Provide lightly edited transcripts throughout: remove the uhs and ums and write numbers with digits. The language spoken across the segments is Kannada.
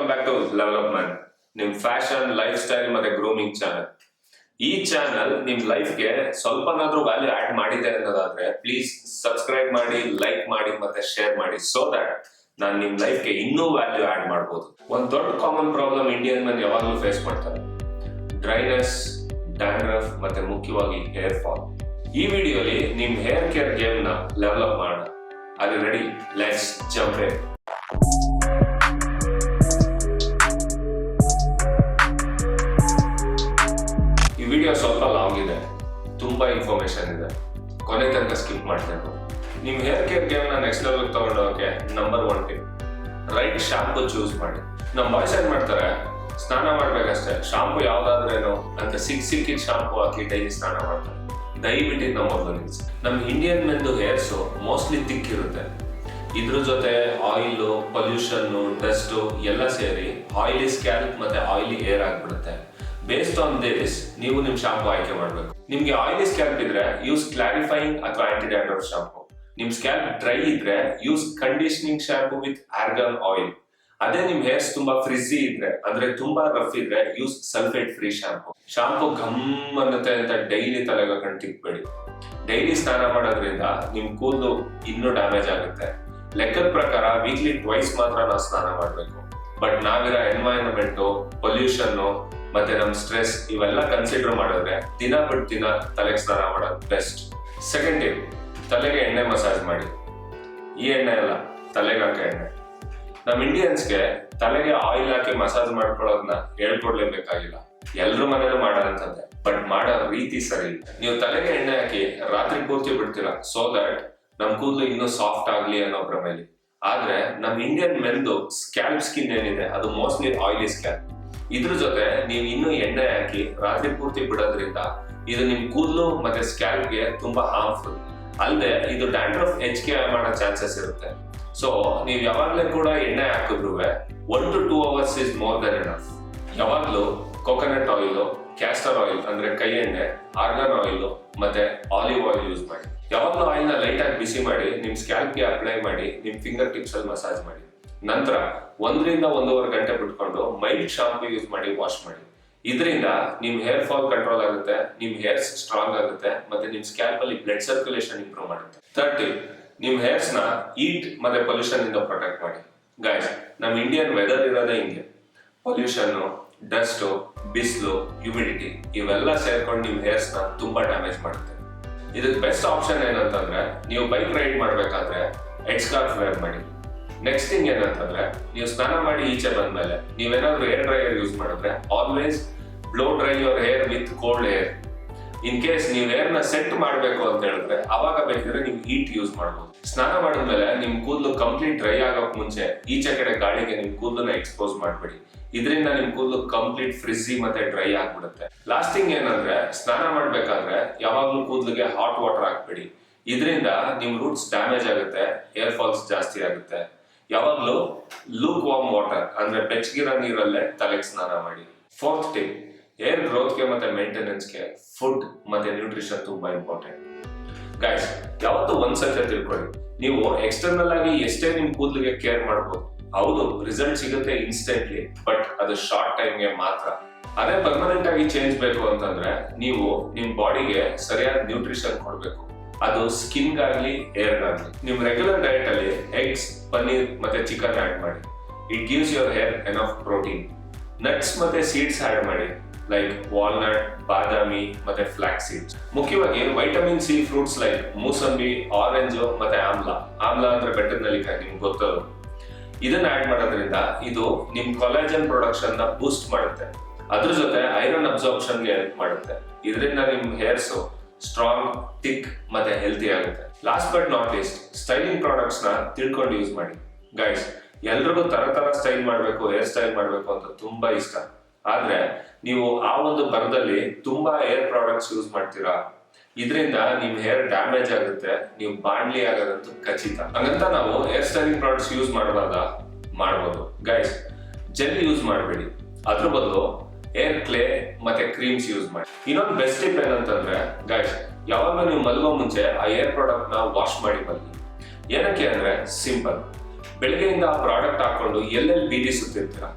ಬ್ಯಾಕ್ ಟು ಡೆವಲಪ್ಮೆಂಟ್, ನಿಮ್ ಫ್ಯಾಷನ್, ಲೈಫ್ ಸ್ಟೈಲ್ ಮತ್ತೆ ಗ್ರೂಮಿಂಗ್ ಚಾನಲ್. ಈ ಚಾನಲ್ ನಿಮ್ ಲೈಫ್ಗೆ ಸ್ವಲ್ಪನಾದ್ರೂ ವ್ಯಾಲ್ಯೂ ಆಡ್ ಮಾಡಿದೆ ಅನ್ನೋದಾದ್ರೆ ಪ್ಲೀಸ್ ಸಬ್ಸ್ಕ್ರೈಬ್ ಮಾಡಿ, ಲೈಕ್ ಮಾಡಿ ಮತ್ತೆ ಶೇರ್ ಮಾಡಿ, ಸೋ ದಟ್ ನಾನು ನಿಮ್ ಲೈಫ್ಗೆ ಇನ್ನೂ ವ್ಯಾಲ್ಯೂ ಆಡ್ ಮಾಡ್ಬೋದು. ಒಂದ್ ದೊಡ್ಡ ಕಾಮನ್ ಪ್ರಾಬ್ಲಮ್ ಇಂಡಿಯನ್ ಮೆನ್ ಯಾವಾಗಲೂ ಫೇಸ್ ಮಾಡ್ತಾರೆ: ಡ್ರೈನೆಸ್, ಡ್ಯಾಂಡ್ರಫ್ ಮತ್ತೆ ಮುಖ್ಯವಾಗಿ ಹೇರ್ ಫಾಲ್. ಈ ವಿಡಿಯೋಲಿ ನಿಮ್ ಹೇರ್ ಕೇರ್ ಗೇಮ್ ನ ಡೆವಲಪ್ ಮಾಡೋಣ. ಅದು ರೆಡಿ? Let's jump in. ಈ ವಿಡಿಯೋ ಸ್ವಲ್ಪ ಲಾಂಗ್ ಇದೆ, ತುಂಬಾ ಇನ್ಫಾರ್ಮೇಶನ್ ಇದೆ, ಕೊನೆ ತನಕ ಸ್ಕಿಪ್ ಮಾಡ್ತೇನೆ. ನಿಮ್ ಹೇರ್ ಕೇರ್ ಗೇಮ್ ನ ನೆಕ್ಸ್ಟ್ ಲೆವೆಲ್ ತಗೊಂಡೋಗಕ್ಕೆ number 1 tip: right shampoo choose ಮಾಡಿ. ನಮ್ ಬಾಯ್ಸ್ ಏನ್ ಮಾಡ್ತಾರೆ, ಸ್ನಾನ ಮಾಡ್ಬೇಕಷ್ಟೇ, ಶಾಂಪೂ ಯಾವ್ದಾದ್ರೇನು ಅಂತ ಸಿಕ್ಕಿದ ಶಾಂಪೂ ಹಾಕಿ ಡೈಲಿ ಸ್ನಾನ ಮಾಡ್ತಾರೆ. ದಯವಿಟ್ಟು ನಮ್ಮ ಮೊದಲು ನಿಲ್ಸಿ. ನಮ್ ಇಂಡಿಯನ್ ಮೆಂದು ಹೇರ್ಸ್ ಮೋಸ್ಟ್ಲಿ ತಿಕ್ ಇರುತ್ತೆ. ಇದ್ರ ಜೊತೆ ಆಯಿಲ್, ಪೊಲ್ಯೂಷನ್, ಡಸ್ಟ್ ಎಲ್ಲ ಸೇರಿ ಆಯಿಲಿ ಸ್ಕ್ಯಾಲ್ಪ್ ಮತ್ತೆ ಆಯಿಲಿ ಹೇರ್ ಆಗ್ಬಿಡುತ್ತೆ. ಬೇಸ್ಡ್ ಆನ್ ದಿಸ್ ನೀವು ನಿಮ್ ಶಾಂಪೂ ಆಯ್ಕೆ ಮಾಡ್ಬೇಕು. ನಿಮ್ಗೆ ಆಯಿಲಿ ಸ್ಕ್ಯಾಲ್ಪ್ ಇದ್ರೆ ಯೂಸ್ ಕ್ಲಾರಿಫೈಯಿಂಗ್ ಅಥವಾ ಆಂಟಿ ಡ್ಯಾಂಡ್ರಫ್ ಶಾಂಪೂ. ನಿಮ್ ಸ್ಕ್ಯಾಲ್ಪ್ ಡ್ರೈ ಇದ್ರೆ use conditioning shampoo with organ oil. ಅದೇ ನಿಮ್ ಹೇರ್ಸ್ ತುಂಬಾ ಫ್ರಿಜಿ ಇದ್ರೆ, ಅಂದ್ರೆ ತುಂಬಾ ರಫ್ ಇದ್ರೆ, use sulphate free shampoo. Shampoo ಘಮ್ ಅನ್ನತ್ತೆ ಅಂತ ಡೈಲಿ ತಲೆಗೆ ಹಾಕೊಂಡು ತಿಕ್ಬೇಡಿ. ಡೈಲಿ ಸ್ನಾನ ಮಾಡೋದ್ರಿಂದ ನಿಮ್ ಕೂದಲು ಇನ್ನೂ ಡ್ಯಾಮೇಜ್ ಆಗುತ್ತೆ. ಲೆಕ್ಕದ ಪ್ರಕಾರ ವೀಕ್ಲಿ ಟ್ವೈಸ್ ಮಾತ್ರ ನಾವು ಸ್ನಾನ ಮಾಡ್ಬೇಕು. ಬಟ್ ನಾವಿರೋ ಎನ್ವೈರನ್ಮೆಂಟ್, ಪೊಲ್ಯೂಷನ್ ಮತ್ತೆ ನಮ್ ಸ್ಟ್ರೆಸ್ ಇವೆಲ್ಲ ಕನ್ಸಿಡರ್ ಮಾಡಿದ್ರೆ ದಿನ ಬಿಟ್ಟು ದಿನ ತಲೆಗೆ ಸ್ನಾನ ಮಾಡೋದು ಬೆಸ್ಟ್. ಸೆಕೆಂಡ್ ಟಿಪ್: ತಲೆಗೆ ಎಣ್ಣೆ ಮಸಾಜ್ ಮಾಡಿ. ಈ ಎಣ್ಣೆ ಅಲ್ಲ, ತಲೆಗೆ ಹಾಕೋ ಎಣ್ಣೆ. ನಮ್ ಇಂಡಿಯನ್ಸ್ಗೆ ತಲೆಗೆ ಆಯಿಲ್ ಹಾಕಿ ಮಸಾಜ್ ಮಾಡ್ಕೊಳ್ಳೋದನ್ನ ಹೇಳ್ಕೊಡ್ಲೇಬೇಕಾಗಿಲ್ಲ, ಎಲ್ರ ಮನೇಲೂ ಮಾಡೋದಂತಂದೆ. ಬಟ್ ಮಾಡೋ ರೀತಿ ಸರಿ ಇಲ್ಲ. ನೀವು ತಲೆಗೆ ಎಣ್ಣೆ ಹಾಕಿ ರಾತ್ರಿ ಪೂರ್ತಿ ಬಿಡ್ತೀರಾ, ಸೋ ದಟ್ ನಮ್ ಕೂದಲು ಇನ್ನೂ ಸಾಫ್ಟ್ ಆಗ್ಲಿ ಅನ್ನೋ ಭ್ರಮೆಲಿ. ಆದ್ರೆ ನಮ್ ಇಂಡಿಯನ್ ಮೆನ್ದು ಸ್ಕ್ಯಾಲ್ಪ್ ಸ್ಕಿನ್ ಏನಿದೆ ಅದು ಮೋಸ್ಟ್ಲಿ ಆಯಿಲಿ ಸ್ಕ್ಯಾಲ್ಪ್. ಇದ್ರ ಜೊತೆ ನೀವು ಇನ್ನೂ ಎಣ್ಣೆ ಹಾಕಿ ರಾತ್ರಿ ಪೂರ್ತಿ ಬಿಡೋದ್ರಿಂದ ಇದು ನಿಮ್ ಕೂದಲು ಮತ್ತೆ ಸ್ಕ್ಯಾಲ್ಪ್ಗೆ ತುಂಬಾ ಹಾರ್ಮ್ಫುಲ್. ಅಲ್ಲದೆ ಇದು ಡ್ಯಾಂಡ್ರಫ್ ಹೆಚ್ಚಿಗೆ ಮಾಡೋ ಚಾನ್ಸಸ್ ಇರುತ್ತೆ. ಸೊ ನೀವು ಯಾವಾಗ್ಲೇ ಕೂಡ ಎಣ್ಣೆ ಹಾಕಿದ್ರು 1 to 2 hours is more than enough. ಯಾವಾಗ್ಲೂ ಕೊಕೊನಟ್ ಆಯಿಲ್, ಕ್ಯಾಸ್ಟರ್ ಆಯಿಲ್ ಅಂದ್ರೆ ಕೈ ಎಣ್ಣೆ, ಆರ್ಗನ್ ಆಯಿಲ್ ಮತ್ತೆ ಆಲಿವ್ ಆಯಿಲ್ ಯೂಸ್ ಮಾಡಿ. ಯಾವಾಗ್ಲೂ ಆಯಿಲ್ ನ ಲೈಟ್ ಆಗಿ ಬಿಸಿ ಮಾಡಿ ನಿಮ್ ಸ್ಕ್ಯಾಲ್ಪ್ ಗೆ ಅಪ್ಲೈ ಮಾಡಿ ನಿಮ್ ಫಿಂಗರ್ ಟಿಪ್ಸ್ ಅಲ್ಲಿ ಮಸಾಜ್ ಮಾಡಿ. ನಂತರ 1 ರಿಂದ 1.5 ಗಂಟೆ ಬಿಟ್ಕೊಂಡು ಮೈಲ್ಡ್ ಶಾಂಪೂ ಯೂಸ್ ಮಾಡಿ ವಾಶ್ ಮಾಡಿ. ಇದರಿಂದ ನಿಮ್ ಹೇರ್ ಫಾಲ್ ಕಂಟ್ರೋಲ್ ಆಗುತ್ತೆ, ನಿಮ್ ಹೇರ್ಸ್ ಸ್ಟ್ರಾಂಗ್ ಆಗುತ್ತೆ ಮತ್ತೆ ನಿಮ್ ಸ್ಕ್ಯಾಲ್ಪ್ ಅಲ್ಲಿ ಬ್ಲಡ್ ಸರ್ಕ್ಯುಲೇಷನ್ ಇಂಪ್ರೂವ್ ಮಾಡುತ್ತೆ. ಥರ್ಡ್ ಟಿಪ್: ನಿಮ್ ಹೇರ್ಸ್ ನ ಹೀಟ್ ಮತ್ತೆ ಪೊಲ್ಯೂಷನ್ ಇಂದ ಪ್ರೊಟೆಕ್ಟ್ ಮಾಡಿ. ಗೈಸ್, ನಮ್ ಇಂಡಿಯನ್ ವೆದರ್ ಇರೋದೇ ಹಿಂಗೆ. ಪೊಲ್ಯೂಷನ್, ಡಸ್ಟ್, ಬಿಸಿಲು, ಹ್ಯೂಮಿಡಿಟಿ ಇವೆಲ್ಲ ಸೇರ್ಕೊಂಡು ನಿಮ್ ಹೇರ್ಸ್ ನ ತುಂಬಾ ಡ್ಯಾಮೇಜ್ ಮಾಡುತ್ತೆ. ಇದಕ್ಕೆ ಬೆಸ್ಟ್ ಆಪ್ಷನ್ ಏನಂತಂದ್ರೆ, ನೀವು ಬೈಕ್ ರೈಡ್ ಮಾಡ್ಬೇಕಾದ್ರೆ ಹೆಡ್ ಸ್ಕಾರ್ಫ್ ವೇರ್ ಮಾಡಿ. ನೆಕ್ಸ್ಟ್ ಥಿಂಗ್ ಏನಂತಂದ್ರೆ, ನೀವು ಸ್ನಾನ ಮಾಡಿ ಈಚೆ ಬಂದ್ಮೇಲೆ ನೀವೇನಾದ್ರೂ ಹೇರ್ ಡ್ರೈಯರ್ ಯೂಸ್ ಮಾಡಿದ್ರೆ always blow dry your hair with cold air. In case ನೀವು ಹೇರ್ ನ ಸೆಟ್ ಮಾಡ್ಬೇಕು ಅಂತ ಹೇಳಿದ್ರೆ ಅವಾಗ ಬೇಕಿದ್ರೆ ನೀವು ಹೀಟ್ ಯೂಸ್ ಮಾಡಬಹುದು. ಸ್ನಾನ ಮಾಡಿದ್ಮೇಲೆ ನಿಮ್ ಕೂದಲು ಕಂಪ್ಲೀಟ್ ಡ್ರೈ ಆಗೋಕ್ ಮುಂಚೆ ಈಚೆ ಕಡೆ ಗಾಳಿಗೆ ನಿಮ್ ಕೂದಲನ್ನ ಎಕ್ಸ್ಪೋಸ್ ಮಾಡ್ಬೇಡಿ. ಇದರಿಂದ ನಿಮ್ ಕೂದಲು ಕಂಪ್ಲೀಟ್ ಫ್ರಿಜಿ ಮತ್ತೆ ಡ್ರೈ ಆಗ್ಬಿಡುತ್ತೆ. ಲಾಸ್ಟ್ ಥಿಂಗ್ ಏನಂದ್ರೆ, ಸ್ನಾನ ಮಾಡ್ಬೇಕಾದ್ರೆ ಯಾವಾಗ್ಲೂ ಕೂದಲಿಗೆ ಹಾಟ್ ವಾಟರ್ ಹಾಕ್ಬೇಡಿ. ಇದರಿಂದ ನಿಮ್ ರೂಟ್ಸ್ ಡ್ಯಾಮೇಜ್ ಆಗುತ್ತೆ, ಹೇರ್ ಫಾಲ್ಸ್ ಜಾಸ್ತಿ ಆಗುತ್ತೆ. ಯಾವಾಗ್ಲೂ ಲೂಕ್ ವಾರ್ಮ್ ವಾಟರ್ ಅಂದ್ರೆ ಬೆಚ್ಚಗಿರೋ ನೀರಲ್ಲೇ ತಲೆಗೆ ಸ್ನಾನ ಮಾಡಿ. ಫೋರ್ತ್ ಟಿಪ್: ಹೇರ್ ಗ್ರೋತ್ಗೆ ಮತ್ತೆ ಮೇಂಟೆನೆನ್ಸ್ಗೆ ಫುಡ್ ಮತ್ತೆ ನ್ಯೂಟ್ರಿಷನ್ ತುಂಬಾ ಇಂಪಾರ್ಟೆಂಟ್. ಗೈಸ್, ಯಾವತ್ತೂ ಒಂದ್ಸತಿ ತಿಳ್ಕೊಳ್ಳಿ, ನೀವು ಎಕ್ಸ್ಟರ್ನಲ್ ಆಗಿ ಎಷ್ಟೇ ನಿಮ್ ಕೂದಲಿಗೆ ಕೇರ್ ಮಾಡ್ಬೋದು, ಹೌದು ರಿಸಲ್ಟ್ ಸಿಗುತ್ತೆ ಇನ್ಸ್ಟೆಂಟ್ಲಿ, ಬಟ್ ಅದು ಶಾರ್ಟ್ ಟೈಮ್ಗೆ ಮಾತ್ರ. ಅದೇ ಪರ್ಮನೆಂಟ್ ಆಗಿ ಚೇಂಜ್ ಬೇಕು ಅಂತಂದ್ರೆ ನೀವು ನಿಮ್ ಬಾಡಿಗೆ ಸರಿಯಾದ ನ್ಯೂಟ್ರಿಷನ್ ಕೊಡ್ಬೇಕು. ಅದು ಸ್ಕಿನ್ ಗಾಗ್ಲಿ, ಹೇರ್ ಗಾಗ್ಲಿ. ನಿಮ್ ರೆಗ್ಯುಲರ್ ಡಯಟ್ ಅಲ್ಲಿ ಎಗ್ಸ್, ಪನ್ನೀರ್ ಮತ್ತೆ ಚಿಕನ್ ಆಡ್ ಮಾಡಿ. It gives your hair enough protein. Nuts ಮತ್ತೆ ಸೀಡ್ಸ್ ಆಡ್ ಮಾಡಿ, ಲೈಕ್ ವಾಲ್ನಟ್, ಬಾದಾಮಿ ಮತ್ತೆ ಫ್ಲಾಕ್ಸ್ ಸೀಡ್ಸ್. ಮುಖ್ಯವಾಗಿ ವೈಟಮಿನ್ ಸಿ ಫ್ರೂಟ್ಸ್ ಲೈಕ್ ಮೂಸಂಬಿ, ಆರೆಂಜ್ ಮತ್ತೆ ಆಮ್ಲ ಅಂದ್ರೆ ಬೆಟ್ಟದ ನೆಲ್ಲಿಕಾಯಿ, ನಿಮ್ಗೆ ಗೊತ್ತದು. ಇದನ್ನ ಆಡ್ ಮಾಡೋದ್ರಿಂದ ಇದು ನಿಮ್ ಕೊಲಾಜನ್ ಪ್ರೊಡಕ್ಷನ್ ನ ಬೂಸ್ಟ್ ಮಾಡುತ್ತೆ. ಅದ್ರ ಜೊತೆ ಐರನ್ ಅಬ್ಸಾರ್ಪ್ಷನ್ ಗೆ ಹೆಲ್ಪ್ ಮಾಡುತ್ತೆ. ಇದರಿಂದ ನಿಮ್ ಹೇರ್ಸ್ ಸ್ಟ್ರಾಂಗ್, ಥಿಕ್ ಮತ್ತೆ ಹೆಲ್ತಿ ಆಗುತ್ತೆ. Last but not least, styling products ನ ತಿಳ್ಕೊಂಡು ಯೂಸ್ ಮಾಡಿ. ಗೈಸ್, ಎಲ್ರಿಗೂ ತರ ಸ್ಟೈಲ್ ಮಾಡ್ಬೇಕು, ಹೇರ್ ಸ್ಟೈಲ್ ಮಾಡ್ಬೇಕು ಅಂತ ತುಂಬಾ ಇಷ್ಟ. ಆದ್ರೆ ನೀವು ಆ ಒಂದು ಬರದಲ್ಲಿ ತುಂಬಾ ಹೇರ್ ಪ್ರಾಡಕ್ಟ್ಸ್ ಯೂಸ್ ಮಾಡ್ತೀರಾ, ಇದರಿಂದ ನಿಮ್ ಹೇರ್ ಡ್ಯಾಮೇಜ್ ಆಗುತ್ತೆ, ನೀವು ಬಾಣ್ಲಿ ಆಗೋದಂತೂ ಖಚಿತ. ಹಂಗಂತ ನಾವು ಹೇರ್ ಸ್ಟೈಲಿಂಗ್ ಪ್ರಾಡಕ್ಟ್ಸ್ ಯೂಸ್ ಮಾಡ್ಬೋದು. ಗೈಸ್, ಜೆಲ್ ಯೂಸ್ ಮಾಡಬೇಡಿ, ಅದ್ರ ಬದಲು ಹೇರ್ ಕ್ಲೇ ಮತ್ತೆ ಕ್ರೀಮ್ಸ್ ಯೂಸ್ ಮಾಡಿ. ಇನ್ನೊಂದು ಬೆಸ್ಟ್ ಟಿಪ್ ಏನಂತಂದ್ರೆ, ಗೈಸ್, ಯಾವಾಗಲೂ ನೀವು ಮಲಗೋ ಮುಂಚೆ ಆ ಹೇರ್ ಪ್ರಾಡಕ್ಟ್ ನ ವಾಶ್ ಮಾಡಿ ಮಲಗಿ. ಏನಕ್ಕೆ ಅಂದ್ರೆ ಸಿಂಪಲ್, ಬೆಳಗ್ಗೆಯಿಂದ ಆ ಪ್ರಾಡಕ್ಟ್ ಹಾಕೊಂಡು ಎಲ್ಲೆಲ್ಲಿ ಬೀದಿ ಸುತ್ತಿರ್ತೀರಾ,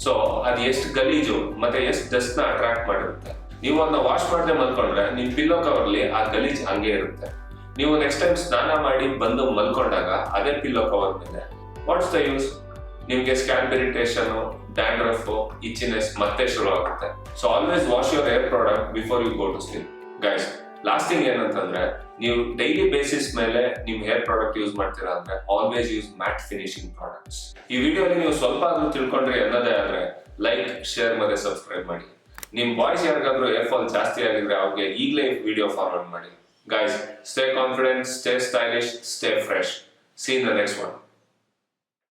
ಸೊ ಅದು ಎಷ್ಟು ಗಲೀಜು ಮತ್ತೆ ಎಷ್ಟು ಡಸ್ಟ್ ನ ಅಟ್ರಾಕ್ಟ್ ಮಾಡಿರುತ್ತೆ. ನೀವು ಅದನ್ನ ವಾಶ್ ಮಾಡದೆ ಮಲ್ಕೊಂಡ್ರೆ ನಿಮ್ ಪಿಲ್ಲೋ ಕವರ್ಲಿ ಆ ಗಲೀಜ್ ಹಂಗೆ ಇರುತ್ತೆ. ನೀವು ನೆಕ್ಸ್ಟ್ ಟೈಮ್ ಸ್ನಾನ ಮಾಡಿ ಬಂದು ಮಲ್ಕೊಂಡಾಗ ಅದೇ ಪಿಲ್ಲೋ ಕವರ್ ಮೇಲೆ ವಾಟ್ಸ್ ದ ಯೂಸ್? ನಿಮ್ಗೆ ಸ್ಕ್ಯಾಲ್ಪ್ ಇರಿಟೇಷನ್, ಡ್ಯಾಂಡ್ರಫ್, ಇಚಿನೆಸ್ ಮತ್ತೆ ಶುರು ಆಗುತ್ತೆ. So always wash your hair product before you go to sleep guys. Lasting ಏನಂತಂದ್ರೆ, ನೀವು ಡೈಲಿ ಬೇಸಿಸ್ ಮೇಲೆ ನಿಮ್ ಹೇರ್ ಪ್ರಾಡಕ್ಟ್ ಯೂಸ್ ಮಾಡ್ತೀರಾ ಅಂದ್ರೆ always use mat finishing products. ಈ ವಿಡಿಯೋಲಿ ನೀವು ಸ್ವಲ್ಪ ಆದ್ರೂ ತಿಳ್ಕೊಂಡ್ರಿ ಅನ್ನೋದೇ ಆದ್ರೆ ಲೈಕ್, ಶೇರ್ ಮತ್ತೆ ಸಬ್ಸ್ಕ್ರೈಬ್ ಮಾಡಿ. ನಿಮ್ ಬಾಯ್ಸ್ ಯಾರಿಗಾದ್ರೂ ಹೇರ್ ಫಾಲ್ ಜಾಸ್ತಿ ಆಗಿದ್ರೆ ಅವ್ರಿಗೆ ಈಗಲೇ ವಿಡಿಯೋ ಫಾರ್ವರ್ಡ್ ಮಾಡಿ. Guys, stay confident, stay stylish, stay fresh. See you in the next one.